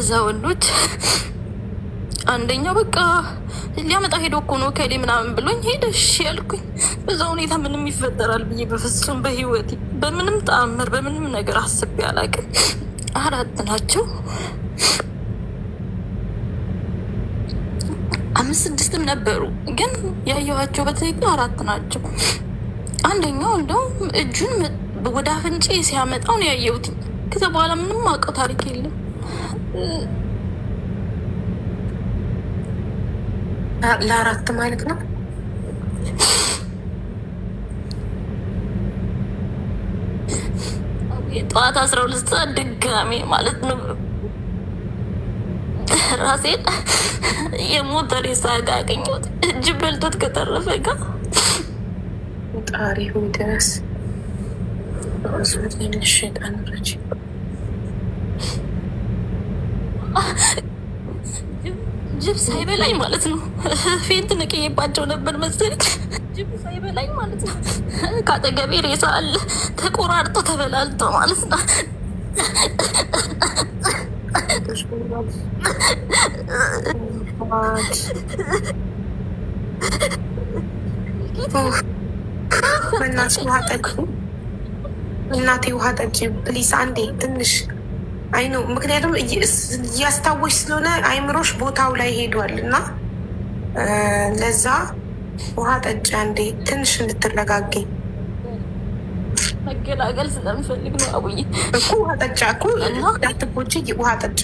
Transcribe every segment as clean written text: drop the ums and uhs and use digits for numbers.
እነዛ ወንዶች አንደኛው በቃ ሊያመጣ ሄዶ እኮ ነው ከሌ ምናምን ብሎኝ ሄደ። እሺ ያልኩኝ በዛ ሁኔታ ምንም ይፈጠራል ብዬ በፍጹም በህይወቴ በምንም ተአምር በምንም ነገር አስቤ አላውቅም። 4 ናቸው 5 6ም ነበሩ፣ ግን ያየኋቸው በትክክል 4 ናቸው። አንደኛው እንደውም እጁን ወደ አፍንጬ ሲያመጣው ነው ያየሁት። ከዛ በኋላ ምንም አውቀው ታሪክ የለም። ለ4 ማለት ነው። ጠዋት 12 ሰዓት ድጋሜ ማለት ነው ራሴን የሞተር ሳጋ አገኘሁት። እጅ በልቶት ከተረፈ ጋር ጣሪ ሆይ ድረስ ሸጣን ረጅ ጅብ ሳይበላኝ ማለት ነው። ፌንት ነቅዬባቸው ነበር መሰለኝ። ጅብ ሳይበላኝ ማለት ነው። ከአጠገቤ ሬሳ አለ ተቆራርጦ ተበላልጦ ማለት ነው። እናቴ ውሃ ጠጪ ፕሊስ አንዴ ትንሽ አይኑ። ምክንያቱም እያስታወሽ ስለሆነ አይምሮሽ ቦታው ላይ ሄዷል እና ለዛ ውሃ ጠጪ አንዴ ትንሽ እንድትረጋገኝ መገላገል ስለምፈልግ ነው። አቡዬ እኮ ውሃ ጠጪ እኮ እንዳትጎጂ ውሃ ጠጪ።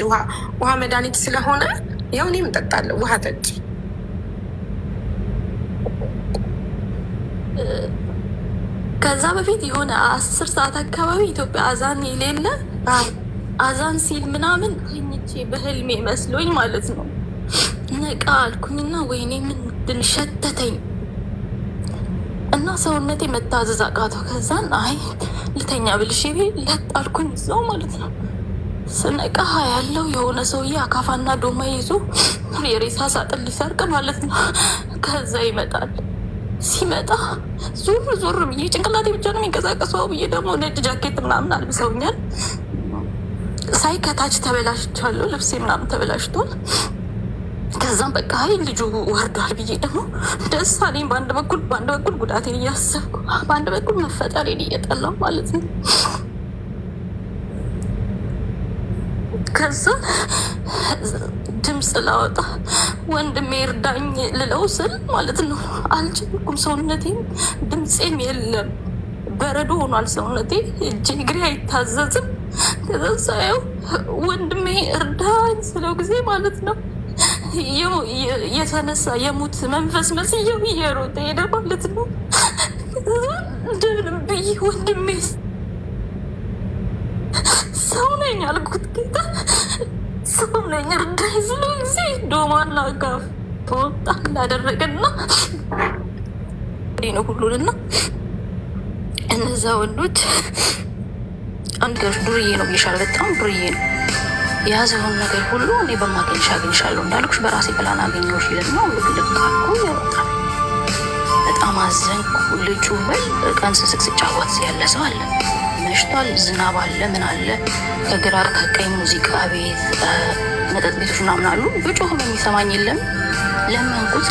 ውሃ መድኃኒት ስለሆነ ያው እኔም እጠጣለሁ። ውሃ ጠጪ። ከዛ በፊት የሆነ 10 ሰዓት አካባቢ ኢትዮጵያ አዛን የሌለ አዛን ሲል ምናምን ተኝቼ በህልሜ መስሎኝ ማለት ነው። ነቃ አልኩኝና ወይኔ ምንድን ሸተተኝ እና ሰውነቴ መታዘዝ አቃተው። ከዛን አይ ልተኛ ብልሽ ለጥ አልኩኝ እዛው ማለት ነው። ስነቃ ያለው የሆነ ሰውዬ አካፋና ዶማ ይዞ የሬሳ ሳጥን ሊሰርቅ ማለት ነው። ከዛ ይመጣል። ሲመጣ ዞር ዞር ብዬ ጭንቅላቴ ብቻ ነው የሚንቀሳቀሰው ብዬ ደግሞ ነጭ ጃኬት ምናምን አልብሰውኛል። ሳይ ከታች ተበላሽቻለሁ፣ ልብሴ ምናምን ተበላሽቷል። ከዛም በቃ ሀይ ልጁ ወርዷል ብዬ ደግሞ ደስ አለኝ። በአንድ በኩል ጉዳቴን እያሰብኩ፣ በአንድ በኩል መፈጠሬን እየጠላሁ ማለት ነው። ከዛ ድምፅ ላወጣ ወንድሜ እርዳኝ ልለው ስል ማለት ነው አልችልኩም። ሰውነቴም ድምፄም የለም፣ በረዶ ሆኗል ሰውነቴ። እጄ እግሬ አይታዘዝም። ከዛ ሳየው ወንድሜ እርዳኝ ስለው ጊዜ ማለት ነው የተነሳ የሙት መንፈስ መስየው እየሮጠ ሄደ ማለት ነው። እንደምንም ብዬ ወንድሜ ሰው ነኝ አልኩት። ጌታ ሰው ነኝ እርዳኝ ስለው ጊዜ ዶማና ጋፍ ተወጣ እንዳደረገና ነው ሁሉንና እነዛ ወንዶች አንድ ዱርዬ ነው ብዬሻለሁ። በጣም ዱርዬ ነው። የያዘውን ነገር ሁሉ እኔ በማገኝሽ አገኝሻለሁ እንዳልኩሽ በራሴ ፕላን አገኘሁሽ ይልና ልክ አልኩ ይወጣል። በጣም አዘንኩ። ልጁ በል ቀን ስስቅ ስጫወት ያለ ሰው አለ። መሽቷል፣ ዝናብ አለ፣ ምን አለ፣ ከግራ ከቀኝ ሙዚቃ ቤት መጠጥ ቤቶች ምናምን አሉ። ብጮህ የሚሰማኝ የለም። ለመንኩት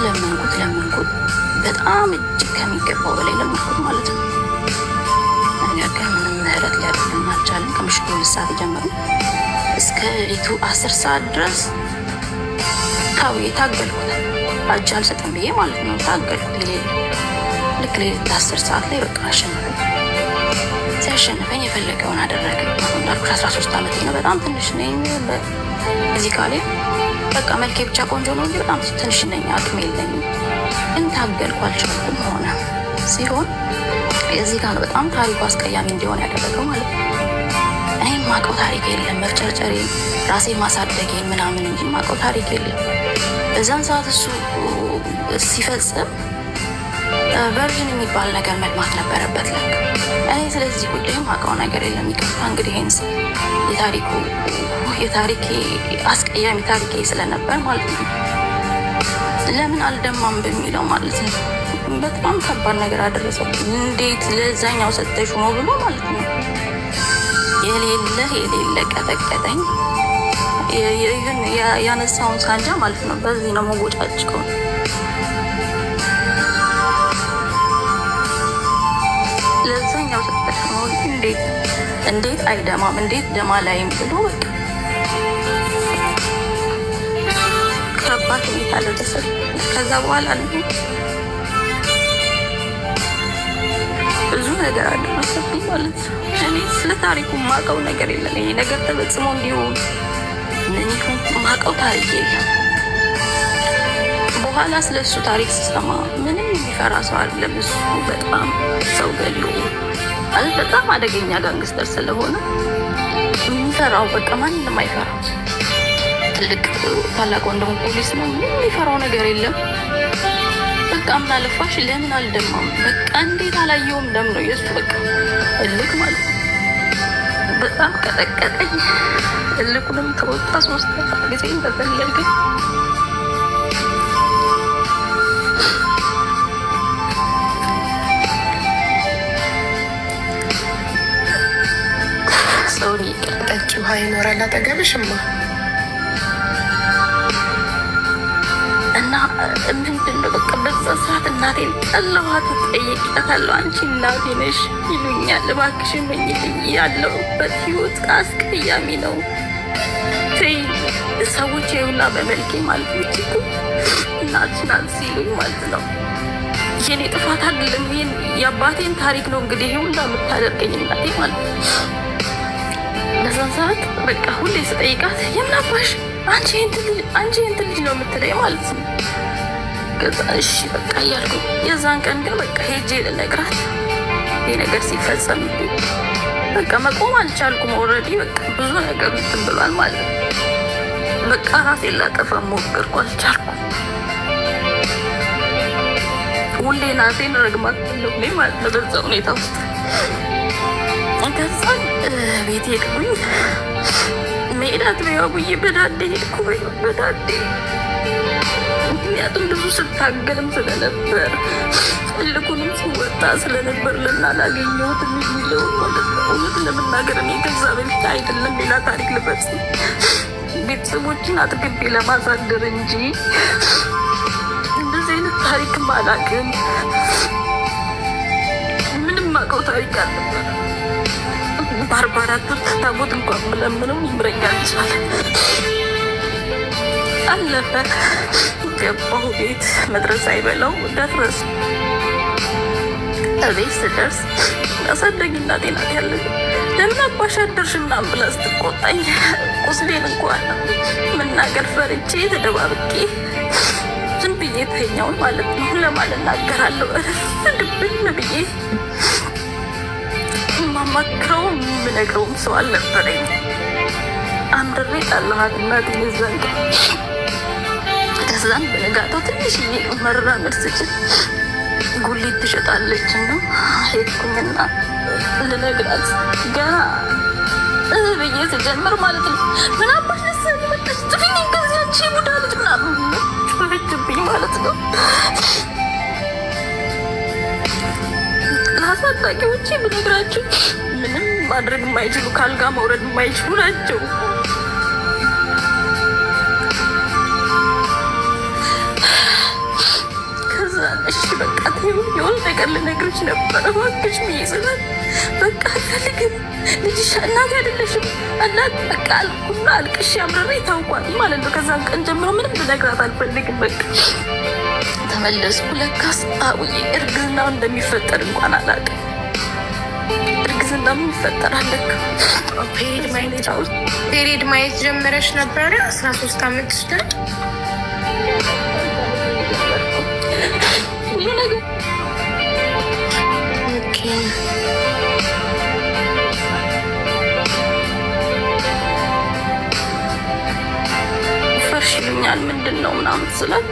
በጣም እጅግ ከሚገባው በላይ ለመንኩት ማለት ነው። ነገር ግን ምንም ምህረት ሊያደርግልን አልቻለም። ከምሽቱ 2 ሰዓት ጀመሩ እስከ ሌሊቱ 10 ሰዓት ድረስ ታገልኩት። እጅ አልሰጥም ብዬ ማለት ነው ታገልኩት። ልክ ሌሊት 10 ሰዓት ላይ በቃ አሸነፈኝ። ሲያሸንፈኝ የፈለገውን አደረገ። እንዳልኩሽ 13 ዓመቴ ነው። በጣም ትንሽ ነኝ። በዚህ ካሌ በቃ መልኬ ብቻ ቆንጆ ነው እንጂ በጣም ትንሽ ነኝ። አቅም የለኝም። ግን ታገልኩ፣ አልቻልኩም። ሆነ ሲሆን የዚህ ጋር ነው በጣም ታሪኩ አስቀያሚ እንዲሆን ያደረገው ማለት ነው። እኔ ማውቀው ታሪክ የለም። መፍጨርጨሬ ራሴ ማሳደጌ ምናምን እንጂ ማውቀው ታሪክ የለም። በዛን ሰዓት እሱ ሲፈጽም ቨርጅን የሚባል ነገር መግማት ነበረበት ለካ። እኔ ስለዚህ ጉዳይ ማውቀው ነገር የለም። ይቅርታ እንግዲህ ይህን የታሪኬ አስቀያሚ ታሪኬ ስለነበር ማለት ነው። ለምን አልደማም በሚለው ማለት ነው። በጣም ከባድ ነገር አደረሰው። እንዴት ለዛኛው ሰጠሽ ሆኖ ብሎ ማለት ነው። የሌለ ቀጠቀጠኝ። ይህን ያነሳውን ሳንጃ ማለት ነው። በዚህ ነው መቦጫጭቀው። ለዛኛው ስትጠቅመው እንዴት አይደማም እንዴት ደማ ላይም ብሎ በቃ ከባድ ሁኔታ ደረሰ። ከዛ በኋላ ብዙ ነገር አደረሰብኝ ማለት ነው። እኔ ስለ ታሪኩ ማውቀው ነገር የለም። ይሄ ነገር ተፈጽሞ እንዲሁም ማውቀው ታሪክ የለም። በኋላ ስለ እሱ ታሪክ ስሰማ ምንም የሚፈራ ሰው አይደለም። እሱ በጣም ሰው ገሎ ማለት በጣም አደገኛ ጋንግስተር ስለሆነ የሚፈራው በቃ ማንንም አይፈራው። ትልቅ ታላቅ ወንድሙ ፖሊስ ነው። ምንም የሚፈራው ነገር የለም። በቃ ምን አለፋሽ ለምን አልደማም? በቃ እንዴት አላየውም? ደም ነው የሱ በቃ እልክ ማለት ነው። በጣም ቀጠቀጠኝ። እልኩንም ተወጣ 3 ጊዜ ተፈለገ። ሶሪ ጠጪ ውሃ ይኖራል አጠገብሽማ እና ምንድነው በቃ በዛ ሰዓት እናቴን ጠላኋት። ጠይቄያታለሁ። አንቺ እናቴ ነሽ ይሉኛል። እባክሽ መኝልኝ ያለሁበት ህይወት አስቀያሚ ነው። ሰዎች ይኸውና በመልኬ ማለት ነው እናትሽ ናት ሲሉኝ ማለት ነው የኔ ጥፋት አይደለም። ይሄን የአባቴን ታሪክ ነው እንግዲህ ይሁን የምታደርገኝ እናቴ ማለት ነው። በዛን ሰዓት በቃ ሁሌ ስጠይቃት የምናባሽ አንቺ እንትን ልጅ ነው የምትለኝ ማለት ነው። ከዛ እሺ በቃ እያልኩ የዛን ቀን ግን በቃ ሄጄ ልነግራት ይህ ነገር ሲፈጸም በቃ መቆም አልቻልኩም። ኦልሬዲ በቃ ብዙ ነገር እንትን ብሏል ማለት ነው። በቃ ራሴን ላጠፋ ሞከርኩ፣ አልቻልኩም። ሁሌ ናቴን ረግማት ለሁሌ ማለት ነው በዛ ሁኔታ ውስጥ። ከዛ ቤት ሄድኩኝ። መሄዳት ነው ብዬ በዳዴ ሄድኩ በዳዴ። ምክንያቱም ብዙ ስታገልም ስለነበር ትልቁንም ሲወጣ ስለነበር ለምን አላገኘሁትም የሚለው ማለት ነው። እውነት ለመናገር እኔ ከዛ በፊት አይደለም ሌላ ታሪክ ልፈጽም ቤተሰቦችን አጥግቤ ለማሳደር እንጂ እንደዚህ አይነት ታሪክም አላውቅም። ምንም አውቀው ታሪክ አልነበረ። በ44 ታቦት እንኳን ብለምንም ይምረኝ አልቻለም። አለፈ። ገባሁ ቤት መድረስ አይበላው ደረስ። እቤት ስደርስ አሳደጊ እናቴ ናት ያለች። ለምን አባሽ አደርሽ ምናምን ብላ ስትቆጣኝ ቁስሌን እንኳን መናገር ፈርቼ ተደባብቄ ዝም ብዬ ተኛውን ማለት ነው። ለማን እናገራለሁ? ድብን ብዬ ማማክረው የምነግረውም ሰው አልነበረኝ። አምድሬ ጣላሃት እናቴን ይዘን ከዛን በነጋታው ትንሽዬ መራመድ ስችል ጉሊት ትሸጣለች ነው ሄድኩኝና ልነግራት ገና ብዬ ስጀምር ማለት ነው ምን አባሽ ልትሰሪ መጣሽ? ጥፊኝ ከዚህ አንቺ ቡዳ ልጅ ምናምን ጮኸችብኝ ማለት ነው። ለአሳዳጊዎቼ ብነግራችሁ ምንም ማድረግ የማይችሉ ካልጋ መውረድ የማይችሉ ናቸው። እሺ በቃ የሆነ ነገር ልነግርሽ ነበረ እባክሽ ብዬ ስላት በቃ አልፈልግም ልጅሽ እናቴ አይደለሽም እናት በቃ አልኩና አልቅሽ አምረሬ ታውቋል ማለት ነው። ከዛን ቀን ጀምሮ ምንም ልነግራት አልፈልግም። በቃ ተመለስኩ። ለካስ አውዬ እርግዝናው እንደሚፈጠር እንኳን አላውቅም። እርግዝና ምን ይፈጠራል? ለካ ፔሪድ ማየት ጀመረሽ ነበረ 13 ዓመት ላይ ፈርሽ ይሉኛል ምንድን ነው ምናምን ስላት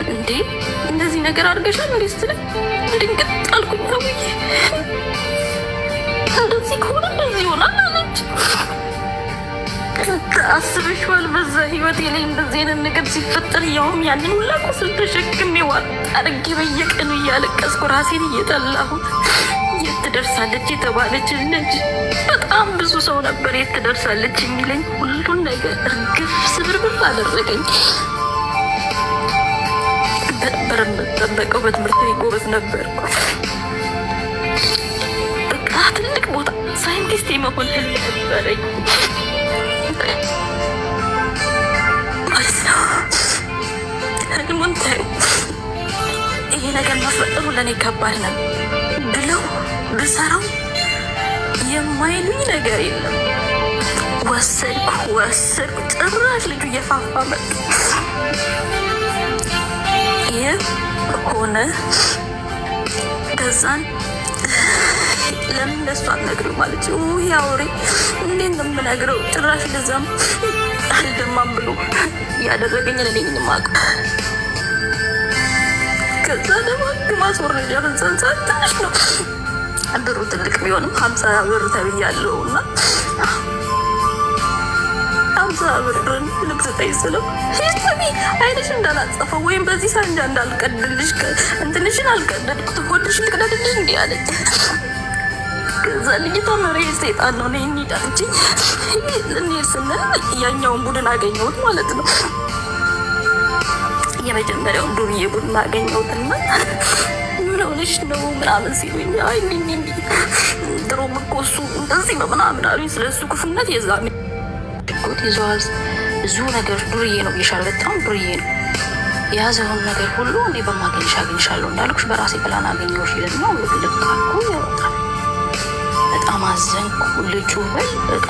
እንዴ እንደዚህ ነገር አድርገሻል እንዴ ስትለኝ ድንግጥ አልኩኝ። አውዬ እንደዚህ ከሆነ እንደዚህ ይሆናል አለች። አስበሽዋል? በዛ ህይወቴ ላይ እንደዚህ አይነት ነገር ሲፈጠር ያውም ያንን ሁላ ቁስል ተሸክሜ ዋጥ አድርጌ በየቀኑ እያለቀስኩ ራሴን እየጠላሁት ትደርሳለች የተባለች ልጅ በጣም ብዙ ሰው ነበር የት ትደርሳለች የሚለኝ። ሁሉን ነገር እርግፍ ስብርብር አደረገኝ። ነበር የምጠበቀው። በትምህርት ጎበዝ ነበርኩ። በቃ ትልቅ ቦታ ሳይንቲስት የመሆን ህልም ነበረኝ ማለት ነው። ህልሙን ታዩ። ይሄ ነገር መፈጠሩ ለእኔ ከባድ ነው ብለው ብሰራው የማይሉኝ ነገር የለም። ወሰድኩ ጭራሽ ልጁ እየፋፋ መጣ። ይህ ሆነ። ከዛን ለምን ለሱ አልነግርም ማለት ይሄ አውሬ እንዴት ነው የምነግረው? ጭራሽ ለዛም አልደማም ብሎ ያደረገኝ እኔ ነኝ የማውቀው። ከዛ ደግሞ ማስወረጃ በዛን ሰዓት ትንሽ ነው ብሩ፣ ትልቅ ቢሆንም 50 ብር ተብያለሁ እና 50 ብርን ልብስ ጠይስለው ሂስሚ አይነሽ እንዳላጸፈው ወይም በዚህ ሳንጃ እንዳልቀድልሽ እንትንሽን አልቀደድኩት ሆድሽ ልቅደድልሽ እንዲህ አለች። ከዛ ልጅቷ መሪ ሰይጣን ነው ነኝ ዳንቺ ልንሄድ ስንል ያኛውን ቡድን አገኘሁት ማለት ነው። የመጀመሪያውን ዱርዬ ቡድን አገኘሁትና ምን ሆነሽ ነው ምናምን ሲሉኝ አይ እንዲ ድሮ ምኮሱ እንደዚህ ምናምን አሉኝ። ስለሱ ክፉነት የዛኔ ጎት ይዟዝ ብዙ ነገር ዱርዬ ነው ይሻል፣ በጣም ዱርዬ ነው። የያዘውን ነገር ሁሉ እኔ በማገኝሽ አገኝሻለሁ እንዳልኩሽ በራሴ ፕላን አገኘሁሽ ይልና ልክ አልኩ ያወጣል። በጣም አዘንኩ። ልጁ በል በቃ